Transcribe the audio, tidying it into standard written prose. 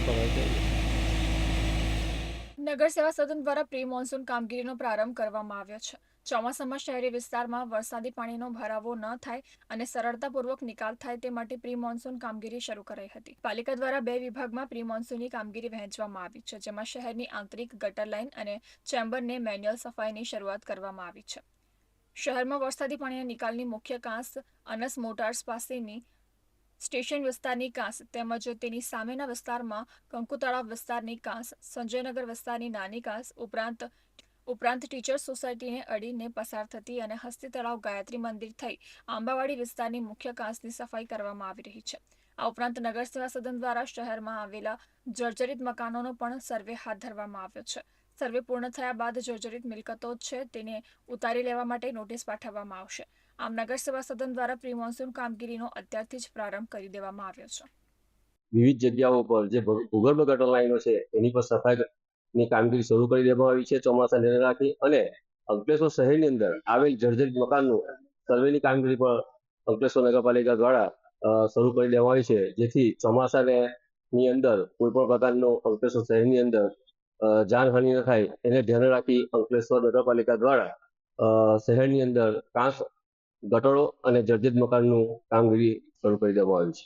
કરાય છે। નગર સેવા સદન દ્વારા પ્રી મોન્સૂન કામગીરીનો પ્રારંભ કરવામાં આવ્યો છે। ચોમાસામાં શહેરી વિસ્તારમાં વરસાદી પાણીનો ભરાવો ન થાય અને સરળતાપૂર્વક નિકાલ થાય તે માટે પ્રી મોન્સૂન કામગીરી શરૂ કરાઈ હતી। પાલિકા દ્વારા 2 વિભાગમાં પ્રી મોન્સૂનની કામગીરી વહેંચવામાં આવી છે, જેમાં શહેરની આંતરિક ગટર લાઇન અને ચેમ્બરને મેન્યુઅલ સફાઈની શરૂઆત કરવામાં આવી છે। શહેરમાં વરસાદી પાણીના નિકાલની મુખ્ય કાંસ અનસ મોટાર્સ પાસેની સ્ટેશન વિસ્તારની કાંસ તેમજ તેની સામેના વિસ્તારમાં કંકુ તળાવ વિસ્તારની કાંસ, સંજયનગર વિસ્તારની નાની કાંસ ઉપરાંત ટીચર્સ સોસાયટીને અડીને પસાર થતી અને હસ્તી તળાવ ગાયત્રી મંદિર થઈ આંબાવાડી વિસ્તારની મુખ્ય કાંસની સફાઈ કરવામાં આવી રહી છે। આ ઉપરાંત નગર સેવા સદન દ્વારા શહેરમાં આવેલા જર્જરિત મકાનોનો પણ સર્વે હાથ ધરવામાં આવ્યો છે। સર્વે પૂર્ણ થયા બાદ જર્જરિત મિલકતો છે તેને ઉતારી લેવા માટે નોટિસ પાઠવવામાં આવશે। આમ નગર સેવા સદન દ્વારા પ્રી મોન્સૂન કામગીરીનો અત્યારથી જ પ્રારંભ કરી દેવામાં આવ્યો છે। વિવિધ જગ્યાઓ પર જે ભૂગર્ભ ગટર લાઈનો છે એની પર સફાઈની કામગીરી શરૂ કરી દેવામાં આવી છે ચોમાસાને ધ્યાને રાખી, અને અંકલેશ્વર શહેરની અંદર આવેલ જર્જરિત મકાનનું સર્વેની કામગીરી પણ અંકલેશ્વર નગરપાલિકા દ્વારા શરૂ કરી દેવામાં આવી છે, જેથી ચોમાસાની અંદર કોઈ પણ પ્રકારનો અંકલેશ્વર શહેરની અંદર જાનહાનિ ન થાય એને ધ્યાને રાખી અંકલેશ્વર નગરપાલિકા દ્વારા શહેરની અંદર કાંસ, ગટરો અને જર્જરિત મકાનનું કામગીરી શરૂ કરી દેવામાં આવી છે।